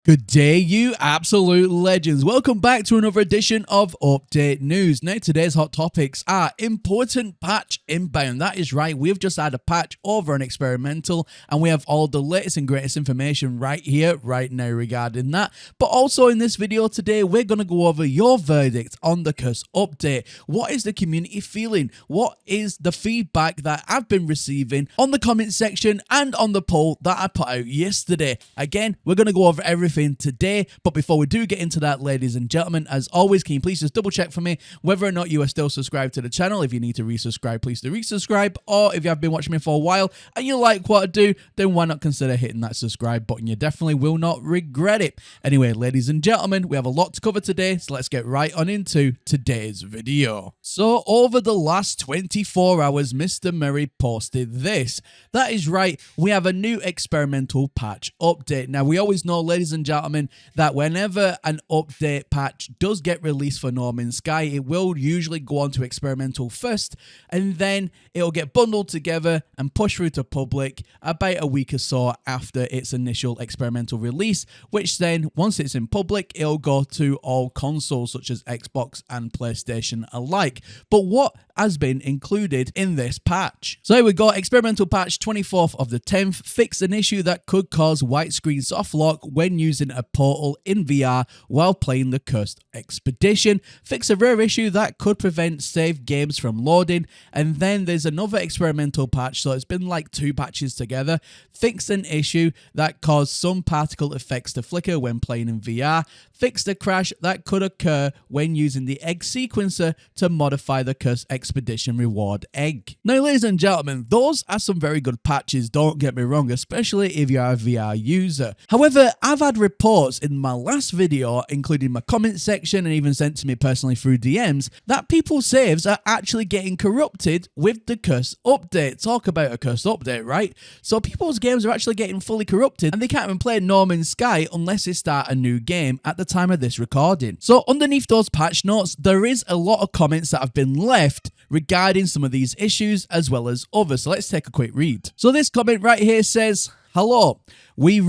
Good day, you absolute legends. Welcome back to another edition of Update News. Now, today's hot topics are important patch inbound. That is right, we've just had a patch over an experimental, and we have all the latest and greatest information right here, right now regarding that. But also in this video today, we're going to go over your verdict on the curse update. What is the community feeling? What is the feedback that I've been receiving on the comment section and on the poll that I put out yesterday? Again, we're going to go over everything today, but before we do get into that, ladies and gentlemen, as always, can you please just double check for me whether or not you are still subscribed to the channel? If you need to resubscribe, please do resubscribe, or if you have been watching me for a while and you like what I do, then why not consider hitting that subscribe button? You definitely will not regret it. Anyway, ladies and gentlemen, we have a lot to cover today, so let's get right on into today's video. So over the last 24 hours, Mr. Murray posted this. That is right, we have a new experimental patch update. Now, we always know, ladies and gentlemen, that whenever an update patch does get released for No Man's Sky, it will usually go on to experimental first, and then it'll get bundled together and pushed through to public about a week or so after its initial experimental release, which then, once it's in public, it'll go to all consoles such as Xbox and PlayStation alike. But what has been included in this patch? So here we go, experimental patch 24th of the 10th, fix an issue that could cause white screen soft lock when using a portal in VR while playing the Cursed Expedition. Fix a rare issue that could prevent saved games from loading. And then there's another experimental patch, so it's been like two patches together. Fix an issue that caused some particle effects to flicker when playing in VR. Fix the crash that could occur when using the egg sequencer to modify the Cursed Expedition reward egg. Now, ladies and gentlemen, those are some very good patches, don't get me wrong, especially if you are a VR user. However, I've had reports in my last video, including my comment section and even sent to me personally through DMs, that people's saves are actually getting corrupted with the curse update. Talk about a curse update, right? So people's games are actually getting fully corrupted and they can't even play No Man's Sky unless they start a new game at the time of this recording. So underneath those patch notes, there is a lot of comments that have been left regarding some of these issues as well as others. So let's take a quick read. So this comment right here says, "Hello, we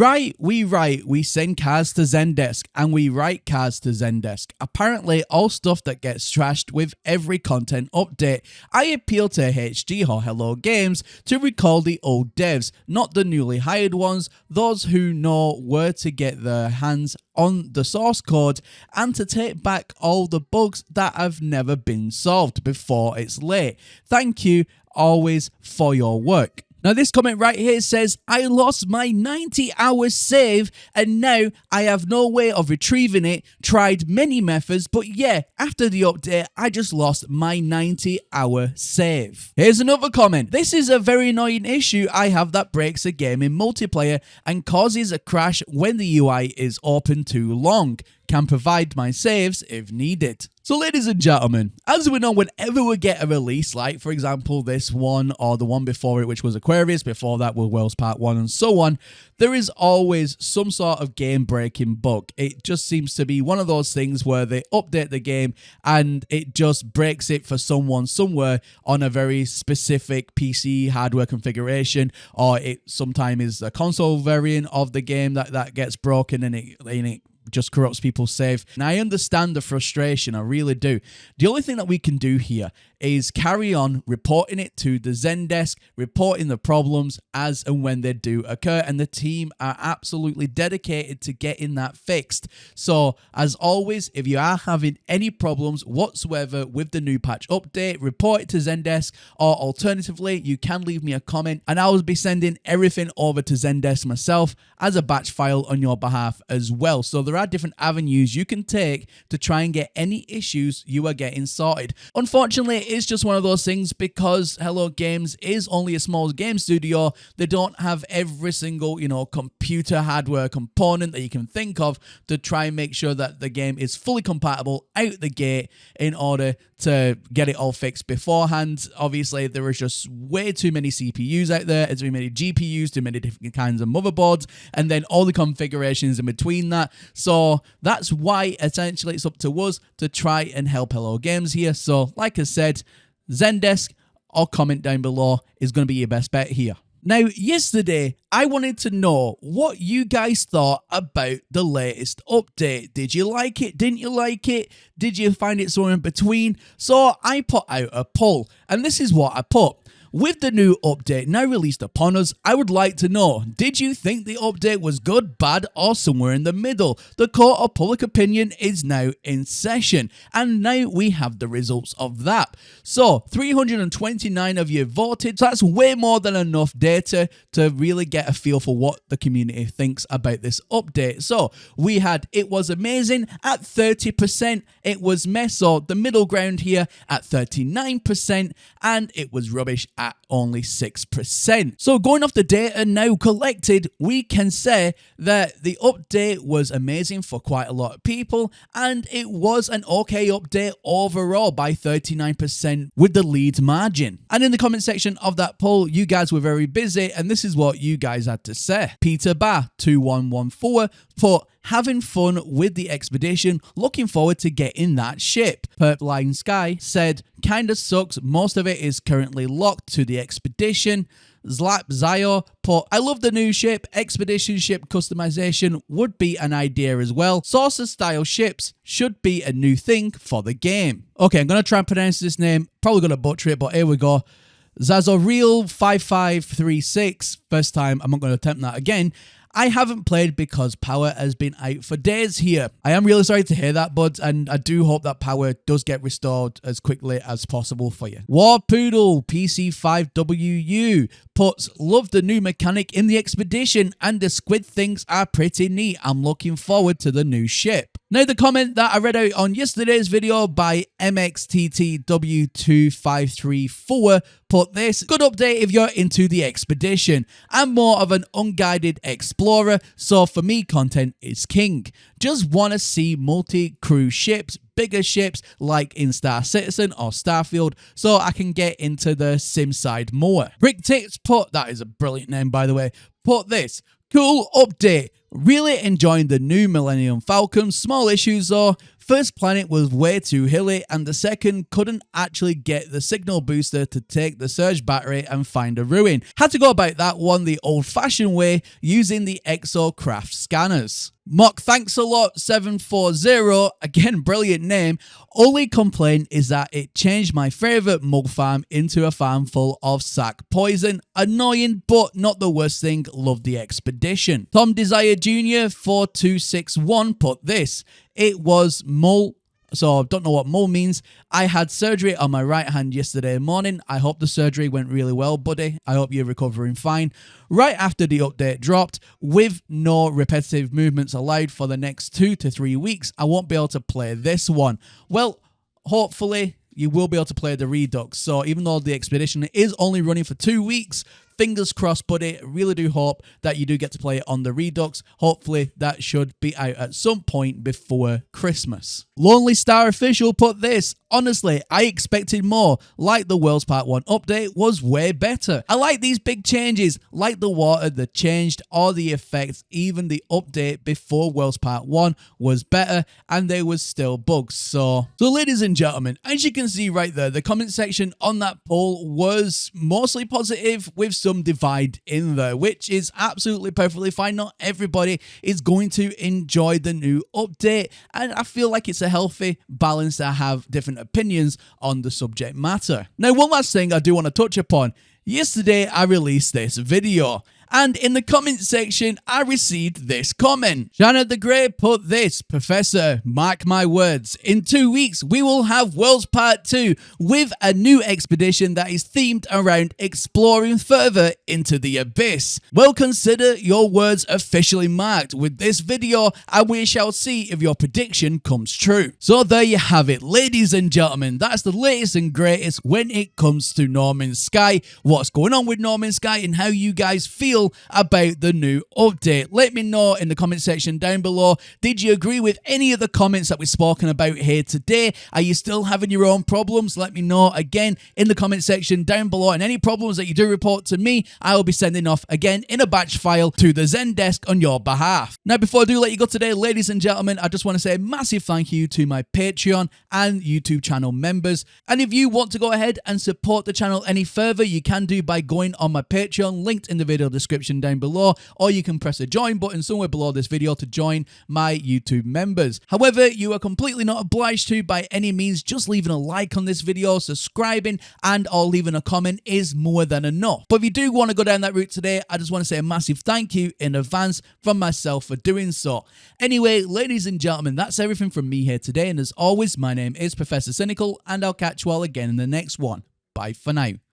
send cards to Zendesk, and we write cards to Zendesk. Apparently, all stuff that gets trashed with every content update. I appeal to HG or Hello Games to recall the old devs, not the newly hired ones, those who know where to get their hands on the source code, and to take back all the bugs that have never been solved before it's late. Thank you always for your work." Now this comment right here says, "I lost my 90-hour save and now I have no way of retrieving it. Tried many methods, but yeah, after the update, I just lost my 90-hour save." Here's another comment. "This is a very annoying issue I have that breaks a game in multiplayer and causes a crash when the UI is open too long. Can provide my saves if needed." So ladies and gentlemen, as we know, whenever we get a release, like for example this one or the one before it, which was Aquarius, before that was Worlds Part 1 and so on, there is always some sort of game breaking bug. It just seems to be one of those things where they update the game and it just breaks it for someone somewhere on a very specific PC hardware configuration, or it sometimes is a console variant of the game that gets broken and it just corrupts people's save. And I understand the frustration, I really do. The only thing that we can do here is carry on reporting it to the Zendesk, reporting the problems as and when they do occur, and the team are absolutely dedicated to getting that fixed. So as always, if you are having any problems whatsoever with the new patch update, report it to Zendesk, or alternatively, you can leave me a comment and I will be sending everything over to Zendesk myself as a batch file on your behalf as well. So there are different avenues you can take to try and get any issues you are getting sorted. Unfortunately, it's just one of those things because Hello Games is only a small game studio. They don't have every single, computer hardware component that you can think of to try and make sure that the game is fully compatible out the gate in order to get it all fixed beforehand. Obviously, there is just way too many CPUs out there, too many GPUs, too many different kinds of motherboards, and then all the configurations in between that. So that's why essentially it's up to us to try and help Hello Games here. So like I said, Zendesk or comment down below is going to be your best bet here. Now, yesterday, I wanted to know what you guys thought about the latest update. Did you like it? Didn't you like it? Did you find it somewhere in between? So I put out a poll, and this is what I put. With the new update now released upon us, I would like to know, did you think the update was good, bad, or somewhere in the middle? The court of public opinion is now in session, and now we have the results of that. So, 329 of you voted, so that's way more than enough data to really get a feel for what the community thinks about this update. So, we had it was amazing at 30%, it was meh, so the middle ground here at 39%, and it was rubbish at only 6%. So going off the data now collected, we can say that the update was amazing for quite a lot of people, and it was an okay update overall by 39% with the lead margin. And in the comment section of that poll, you guys were very busy, and this is what you guys had to say. Peter Ba 2114 put, having fun with the expedition, looking forward to getting that ship. Purpline Sky said, kinda sucks, most of it is currently locked to the expedition. Zlap Zio put, I love the new ship, expedition ship customization would be an idea as well. Saucer style ships should be a new thing for the game. Okay, I'm gonna try and pronounce this name, probably gonna butcher it, but here we go. Zazorreal 5536, first time, I'm not gonna attempt that again. I haven't played because power has been out for days here. I am really sorry to hear that, bud, and I do hope that power does get restored as quickly as possible for you. Warpoodle PC5WU puts, love the new mechanic in the expedition, and the squid things are pretty neat. I'm looking forward to the new ship. Now, the comment that I read out on yesterday's video by MXTTW2534 put this, good update if you're into the expedition. I'm more of an unguided explorer, so for me, content is king. Just want to see multi-crew ships, bigger ships like in Star Citizen or Starfield, so I can get into the sim side more. Rick Tits put, that is a brilliant name by the way, put this, cool update. Really enjoying the new Millennium Falcon. Small issues though. First planet was way too hilly, and the second couldn't actually get the signal booster to take the surge battery and find a ruin. Had to go about that one the old-fashioned way using the Exocraft scanners. Mock thanks a lot 740, again brilliant name. Only complaint is that it changed my favourite mug farm into a farm full of sack poison. Annoying, but not the worst thing. Love the expedition. Tom Desire Jr. 4261 put this. It was mole. So I don't know what mole means. I had surgery on my right hand yesterday morning. I hope the surgery went really well, buddy. I hope you're recovering fine. Right after the update dropped, with no repetitive movements allowed for the next 2 to 3 weeks, I won't be able to play this one. Well, hopefully you will be able to play the Redux. So even though the expedition is only running for 2 weeks, fingers crossed, buddy. Really do hope that you do get to play it on the Redux. Hopefully that should be out at some point before Christmas. Lonely Star Official put this. Honestly, I expected more. Like the Worlds Part 1 update was way better. I like these big changes, like the water that changed, or the effects. Even the update before Worlds Part 1 was better, and there was still bugs. So ladies and gentlemen, as you can see right there, the comment section on that poll was mostly positive with some divide in there, which is absolutely perfectly fine. Not everybody is going to enjoy the new update, and I feel like it's a healthy balance to have different opinions on the subject matter. Now, one last thing I do want to touch upon. Yesterday, I released this video, and in the comment section, I received this comment. Shanna the Grey put this, Professor, mark my words, in 2 weeks, we will have Worlds Part 2 with a new expedition that is themed around exploring further into the abyss. Well, consider your words officially marked with this video, and we shall see if your prediction comes true. So there you have it, ladies and gentlemen. That's the latest and greatest when it comes to No Man's Sky, what's going on with No Man's Sky, and how you guys feel feel about the new update. Let me know in the comment section down below. Did you agree with any of the comments that we've spoken about here today? Are you still having your own problems? Let me know again in the comment section down below. And any problems that you do report to me, I will be sending off again in a batch file to the Zendesk on your behalf. Now, before I do let you go today, ladies and gentlemen, I just want to say a massive thank you to my Patreon and YouTube channel members. And if you want to go ahead and support the channel any further, you can do by going on my Patreon, linked in the video description down below, or you can press the join button somewhere below this video to join my YouTube members. However, you are completely not obliged to by any means. Just leaving a like on this video, subscribing, and or leaving a comment is more than enough. But if you do want to go down that route today, I just want to say a massive thank you in advance from myself for doing so. Anyway, ladies and gentlemen, that's everything from me here today, and as always, my name is Professor Cynical, and I'll catch you all again in the next one. Bye for now.